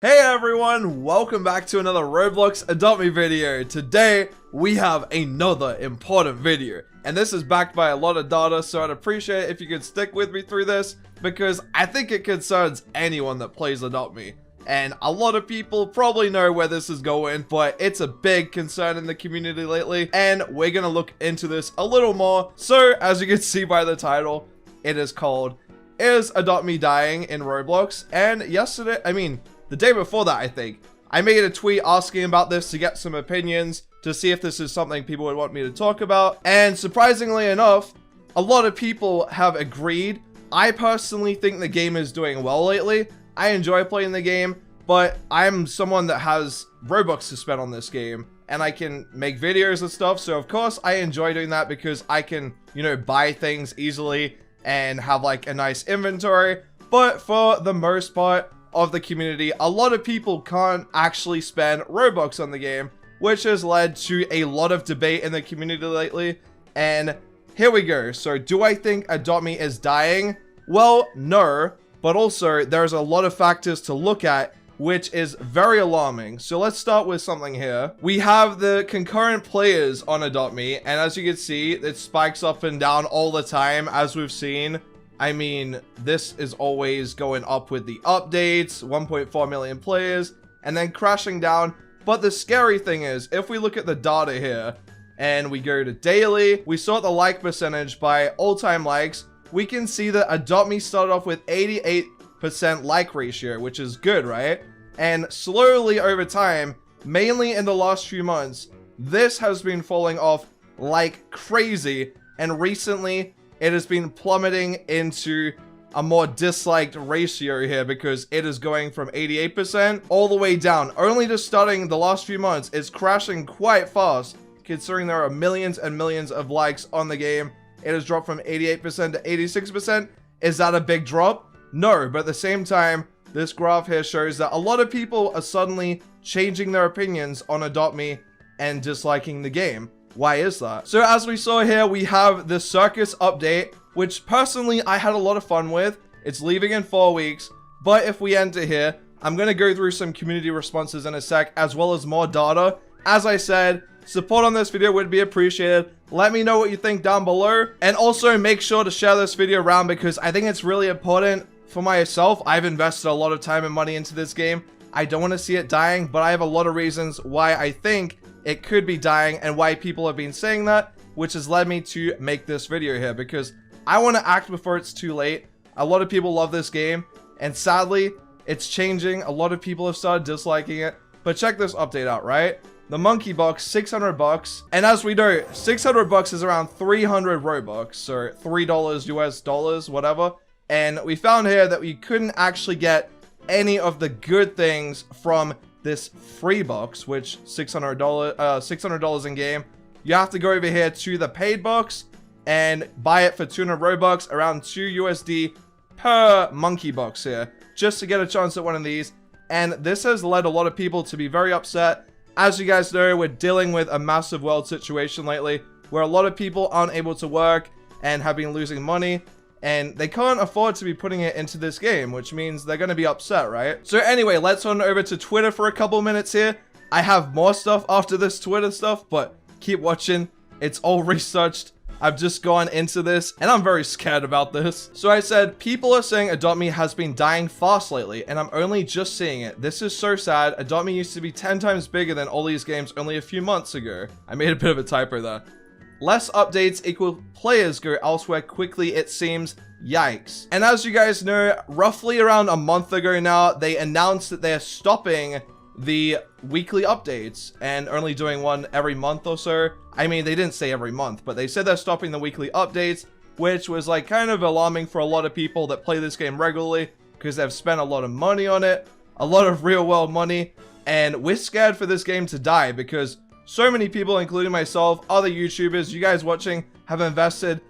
Hey everyone, welcome back to another Roblox Adopt Me video. Today, we have another important video, and this is backed by a lot of data, so I'd appreciate it if you could stick with me through this, because I think it concerns anyone that plays Adopt Me. And a lot of people probably know where this is going, but it's a big concern in the community lately, and we're gonna look into this a little more. So, as you can see by the title, it is called, Is Adopt Me Dying in Roblox? And the day before that, I think, I made a tweet asking about this to get some opinions, to see if this is something people would want me to talk about. And surprisingly enough, a lot of people have agreed. I personally think the game is doing well lately. I enjoy playing the game, but I'm someone that has Robux to spend on this game, and I can make videos and stuff. So of course I enjoy doing that because I can, buy things easily and have like a nice inventory. But for the most part of the community, a lot of people can't actually spend Robux on the game, which has led to a lot of debate in the community lately. And here we go. So do I think Adopt Me is dying? Well, no, but also there's a lot of factors to look at, which is very alarming. So let's start with something here. We have the concurrent players on Adopt Me, and as you can see, it spikes up and down all the time, as we've seen. I mean, this is always going up with the updates, 1.4 million players, and then crashing down. But the scary thing is, if we look at the data here, and we go to daily, we sort the like percentage by all-time likes, we can see that Adopt Me started off with 88% like ratio, which is good, right? And slowly over time, mainly in the last few months, this has been falling off like crazy, and recently, it has been plummeting into a more disliked ratio here because it is going from 88% all the way down. Only just starting the last few months, it's crashing quite fast considering there are millions and millions of likes on the game. It has dropped from 88% to 86%. Is that a big drop? No, but at the same time, this graph here shows that a lot of people are suddenly changing their opinions on Adopt Me and disliking the game. Why is that? So as we saw here, we have the circus update, which personally I had a lot of fun with. It's leaving in 4 weeks, but if we enter here, I'm going to go through some community responses in a sec, as well as more data. As I said, support on this video would be appreciated. Let me know what you think down below, and also make sure to share this video around because I think it's really important for myself. I've invested a lot of time and money into this game. I don't want to see it dying, but I have a lot of reasons why I think it could be dying and why people have been saying that, which has led me to make this video here because I want to act before it's too late. A lot of people love this game, and sadly, it's changing. A lot of people have started disliking it, but check this update out, right? The monkey box, 600 bucks, and as we know, 600 bucks is around 300 Robux, so $3 US dollars, whatever. And we found here that we couldn't actually get any of the good things from this free box, which $600 in game. You have to go over here to the paid box and buy it for 200 Robux, around 2 USD per monkey box here, just to get a chance at one of these. And this has led a lot of people to be very upset. As you guys know, we're dealing with a massive world situation lately, where a lot of people aren't able to work and have been losing money, and they can't afford to be putting it into this game, which means they're going to be upset, right? So anyway, let's run over to Twitter for a couple minutes here. I have more stuff after this Twitter stuff, but keep watching. It's all researched. I've just gone into this, and I'm very scared about this. So I said, people are saying Adopt Me has been dying fast lately, and I'm only just seeing it. This is so sad. Adopt Me used to be 10 times bigger than all these games only a few months ago. I made a bit of a typo there. Less updates equal players go elsewhere quickly, it seems. Yikes. And as you guys know, roughly around a month ago now, they announced that they're stopping the weekly updates and only doing one every month or so. I mean, they didn't say every month, but they said they're stopping the weekly updates, which was like kind of alarming for a lot of people that play this game regularly because they've spent a lot of money on it, a lot of real world money, and we're scared for this game to die because so many people, including myself, other YouTubers, you guys watching, have invested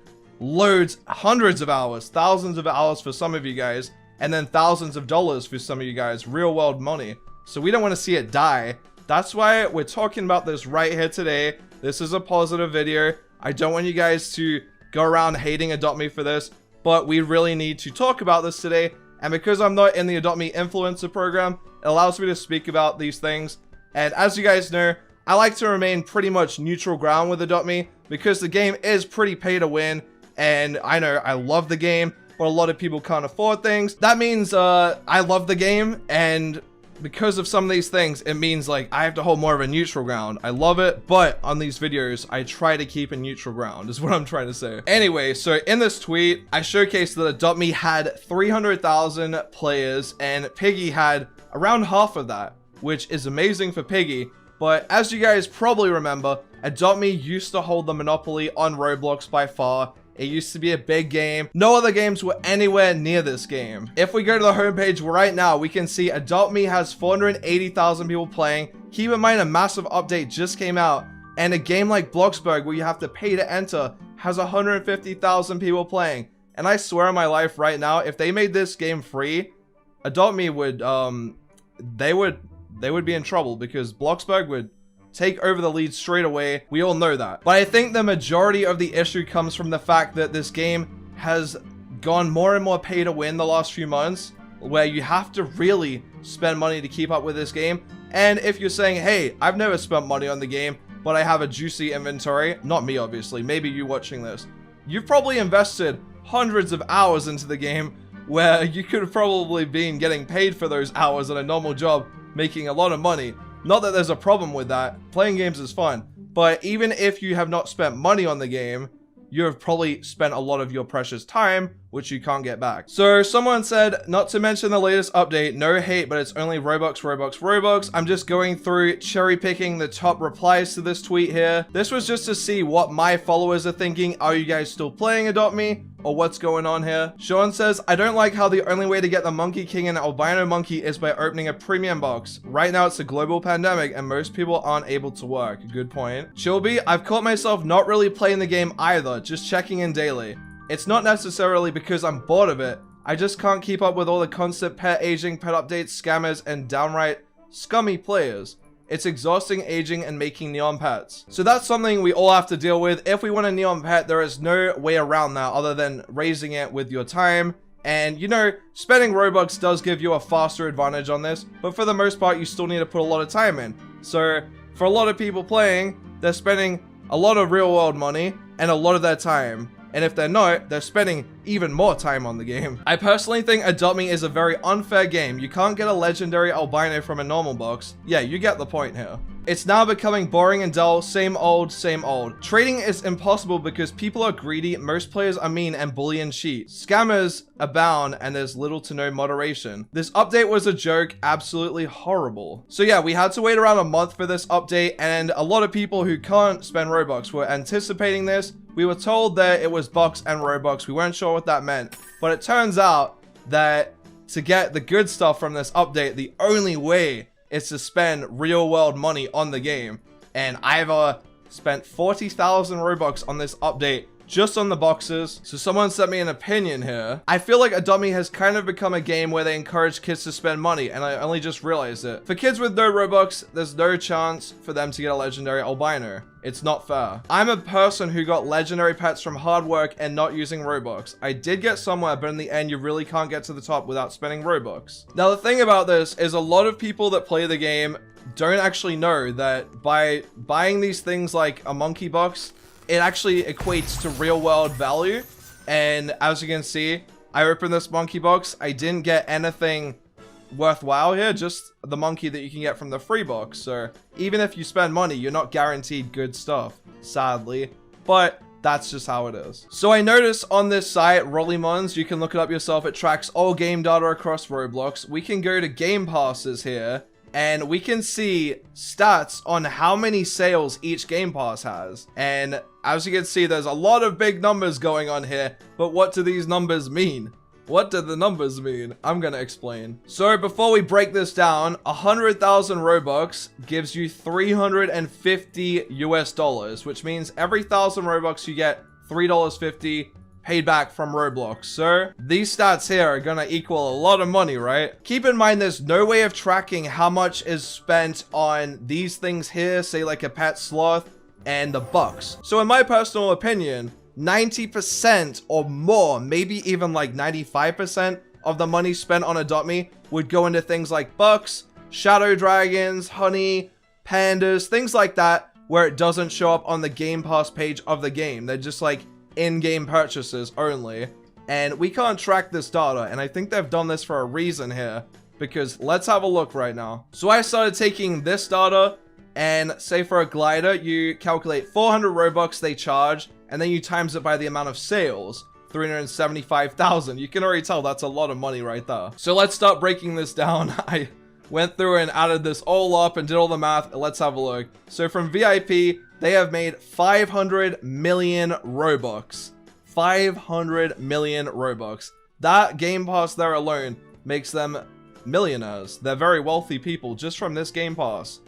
loads, hundreds of hours, thousands of hours for some of you guys, and then thousands of dollars for some of you guys, real world money. So we don't want to see it die. That's why we're talking about this right here today. This is a positive video. I don't want you guys to go around hating Adopt Me for this, but we really need to talk about this today. And because I'm not in the Adopt Me influencer program, it It allows me to speak about these things. And as you guys know, I like to remain pretty much neutral ground with Adopt Me because the game is pretty pay to win. And I know I love the game, but a lot of people can't afford things. That means I love the game, and because of some of these things, it means like I have to hold more of a neutral ground. I love it, but on these videos, I try to keep a neutral ground is what I'm trying to say. Anyway, so in this tweet, I showcased that Adopt Me had 300,000 players and Piggy had around half of that, which is amazing for Piggy. But as you guys probably remember, Adopt Me used to hold the monopoly on Roblox by far. It used to be a big game. No other games were anywhere near this game. If we go to the homepage right now, we can see Adopt Me has 480,000 people playing. Keep in mind, a massive update just came out, and a game like Bloxburg, where you have to pay to enter, has 150,000 people playing. And I swear on my life right now, if they made this game free, Adopt Me would, they would be in trouble because Bloxburg would take over the lead straight away. We all know that. But I think the majority of the issue comes from the fact that this game has gone more and more pay to win the last few months, where you have to really spend money to keep up with this game. And if you're saying, hey, I've never spent money on the game, but I have a juicy inventory, not me obviously, maybe you watching this, you've probably invested hundreds of hours into the game where you could have probably been getting paid for those hours at a normal job, making a lot of money. Not that there's a problem with that. Playing games is fun. But even if you have not spent money on the game, you have probably spent a lot of your precious time, which you can't get back. So someone said, not to mention the latest update, no hate, but it's only Robux, Robux, Robux. I'm just going through cherry picking the top replies to this tweet here. This was just to see what my followers are thinking. Are you guys still playing Adopt Me? Or what's going on here? Sean says, I don't like how the only way to get the Monkey King and Albino Monkey is by opening a premium box. Right now it's a global pandemic and most people aren't able to work. Good point. Chilby, I've caught myself not really playing the game either, just checking in daily. It's not necessarily because I'm bored of it. I just can't keep up with all the constant pet aging, pet updates, scammers, and downright scummy players. It's exhausting aging and making neon pets. So that's something we all have to deal with. If we want a neon pet, there is no way around that other than raising it with your time. And you know, spending Robux does give you a faster advantage on this, but for the most part, you still need to put a lot of time in. So for a lot of people playing, they're spending a lot of real world money and a lot of their time. And if they're not, they're spending even more time on the game. I personally think Adopt Me is a very unfair game. You can't get a legendary albino from a normal box. Yeah, you get the point here. It's now becoming boring and dull, same old, same old. Trading is impossible because people are greedy, most players are mean and bully and cheat. Scammers abound and there's little to no moderation. This update was a joke, absolutely horrible. So yeah, we had to wait around a month for this update, and a lot of people who can't spend Robux were anticipating this. We were told that it was bucks and Robux. We weren't sure what that meant, but it turns out that to get the good stuff from this update, the only way is to spend real world money on the game. And I've spent 40,000 Robux on this update just on the boxes. So someone sent me an opinion here. I feel like Adopt Me has kind of become a game where they encourage kids to spend money, and I only just realized it. For kids with no Robux, there's no chance for them to get a legendary albino. It's not fair. I'm a person who got legendary pets from hard work and not using Robux. I did get somewhere, but in the end, you really can't get to the top without spending Robux. Now, the thing about this is a lot of people that play the game don't actually know that by buying these things like a monkey box, it actually equates to real world value. And as you can see, I opened this monkey box. I didn't get anything worthwhile here, just the monkey that you can get from the free box. So even if you spend money, you're not guaranteed good stuff, sadly, but that's just how it is. So I noticed on this site, Rollymons, you can look it up yourself. It tracks all game data across Roblox. We can go to game passes here, and we can see stats on how many sales each game pass has. And as you can see, there's a lot of big numbers going on here, but what do these numbers mean? What do the numbers mean? I'm gonna explain. So before we break this down, 100,000 Robux gives you 350 US dollars, which means every 1,000 Robux you get $3.50 paid back from Roblox. So these stats here are gonna equal a lot of money, right? Keep in mind, there's no way of tracking how much is spent on these things here, say like a pet sloth and the bucks. So in my personal opinion, 90% or more, maybe even like 95% of the money spent on Adopt Me would go into things like bucks, shadow dragons, honey, pandas, things like that, where it doesn't show up on the Game Pass page of the game. They're just like in-game purchases only. And we can't track this data, and I think they've done this for a reason here, because let's have a look right now. So I started taking this data, and say for a glider, you calculate 400 Robux they charge, and then you times it by the amount of sales, 375,000. You can already tell that's a lot of money right there. So let's start breaking this down. I went through and added this all up and did all the math. Let's have a look. So from VIP, they have made 500 million Robux. 500 million Robux. That Game Pass there alone makes them millionaires. They're very wealthy people just from this Game Pass.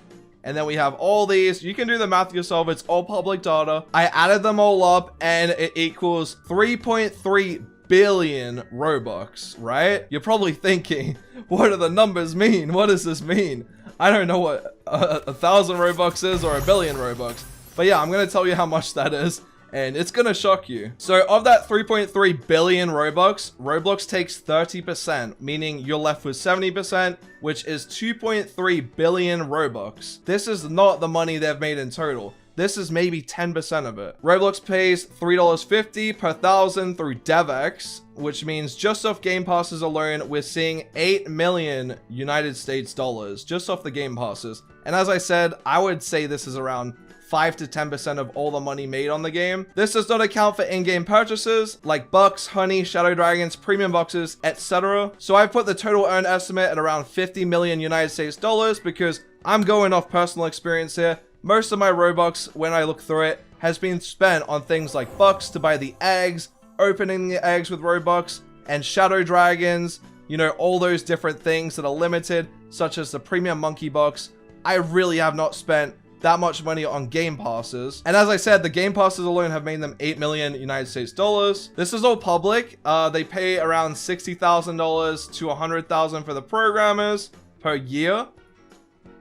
And then we have all these. You can do the math yourself. It's all public data. I added them all up and it equals 3.3 billion Robux, right? You're probably thinking, what do the numbers mean? What does this mean? I don't know what 1,000 Robux is or 1 billion Robux. But yeah, I'm going to tell you how much that is. And it's gonna shock you. So of that 3.3 billion Robux, Roblox takes 30%, meaning you're left with 70%, which is 2.3 billion Robux. This is not the money they've made in total. This is maybe 10% of it. Roblox pays $3.50 per thousand through DevX, which means just off Game Passes alone, we're seeing 8 million United States dollars just off the Game Passes. And as I said, I would say this is around 5 to 10% of all the money made on the game. This does not account for in-game purchases like bucks, honey, shadow dragons, premium boxes, etc. So I put the total earned estimate at around 50 million United States dollars because I'm going off personal experience here. Most of my Robux, when I look through it, has been spent on things like bucks to buy the eggs, opening the eggs with Robux, and shadow dragons, you know, all those different things that are limited, such as the premium monkey box. I really have not spent that much money on Game Passes. And as I said, the Game Passes alone have made them 8 million United States dollars. This is all public. They pay around $60,000 to $100,000 for the programmers per year.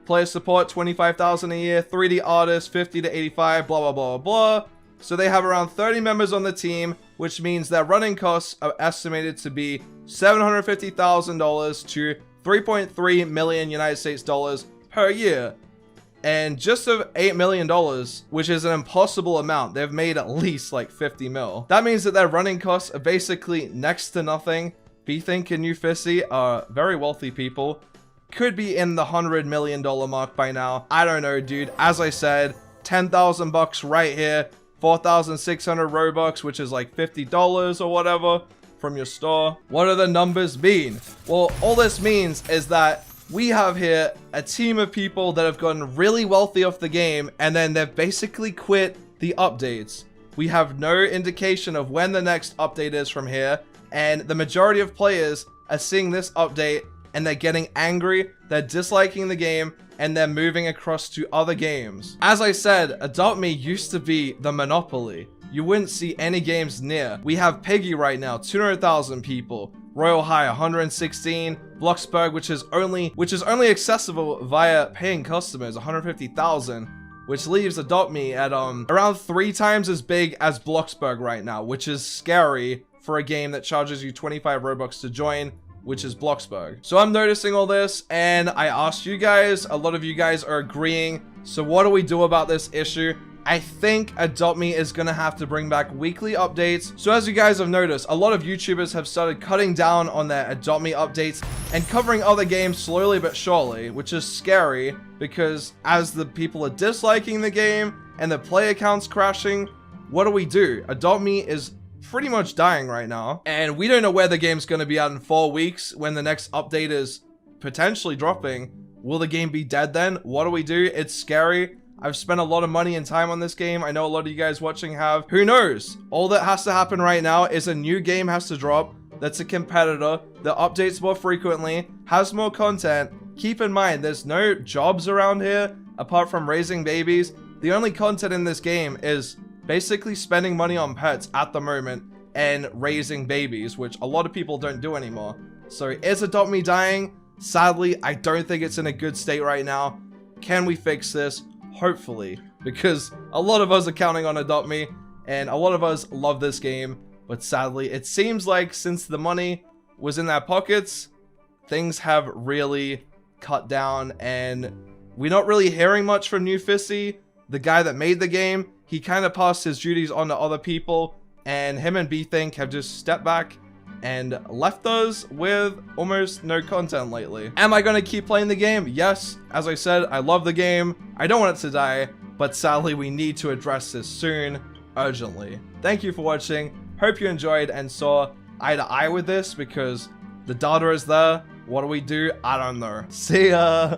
Player support, $25,000 a year. 3D artists, 50 to 85, blah, blah, blah, blah. So they have around 30 members on the team, which means their running costs are estimated to be $750,000 to 3.3 million United States dollars per year. And just of $8 million, which is an impossible amount, they've made at least like 50 mil. That means that their running costs are basically next to nothing. B-Think and Ufissi are very wealthy people. Could be in the $100 million mark by now. I don't know, dude. As I said, 10,000 bucks right here. 4,600 Robux, which is like $50 or whatever from your store. What do the numbers mean? Well, all this means is that we have here a team of people that have gotten really wealthy off the game, and then they've basically quit the updates. We have no indication of when the next update is from here, and the majority of players are seeing this update and they're getting angry, they're disliking the game, and they're moving across to other games. As I said, Adopt Me used to be the monopoly. You wouldn't see any games near. We have Piggy right now, 200,000 people. Royal High, 116. Bloxburg, which is only accessible via paying customers, 150,000, which leaves Adopt Me at around 3 times as big as Bloxburg right now, which is scary for a game that charges you 25 Robux to join, which is Bloxburg. So I'm noticing all this, and I asked you guys, a lot of you guys are agreeing. So what do we do about this issue? I think Adopt Me is gonna have to bring back weekly updates. So as you guys have noticed, a lot of YouTubers have started cutting down on their Adopt Me updates and covering other games slowly but surely, which is scary because as the people are disliking the game and the player count's crashing, what do? Adopt Me is pretty much dying right now, and we don't know where the game's gonna be at in 4 weeks when the next update is potentially dropping. Will the game be dead then? What do? It's scary. I've spent a lot of money and time on this game. I know a lot of you guys watching have. Who knows? All that has to happen right now is a new game has to drop that's a competitor, that updates more frequently, has more content. Keep in mind, there's no jobs around here apart from raising babies. The only content in this game is basically spending money on pets at the moment and raising babies, which a lot of people don't do anymore. So is Adopt Me dying? Sadly, I don't think it's in a good state right now. Can we fix this? Hopefully, because a lot of us are counting on Adopt Me, and a lot of us love this game, but sadly, it seems like since the money was in their pockets, things have really cut down, and we're not really hearing much from New Fissy, the guy that made the game. He kind of passed his duties on to other people, and him and B-Think have just stepped back and left us with almost no content lately. Am I gonna keep playing the game? Yes. As I said, I love the game. I don't want it to die, but sadly we need to address this soon, urgently. Thank you for watching. Hope you enjoyed and saw eye to eye with this, because the data is there. What do we do? I don't know. See ya.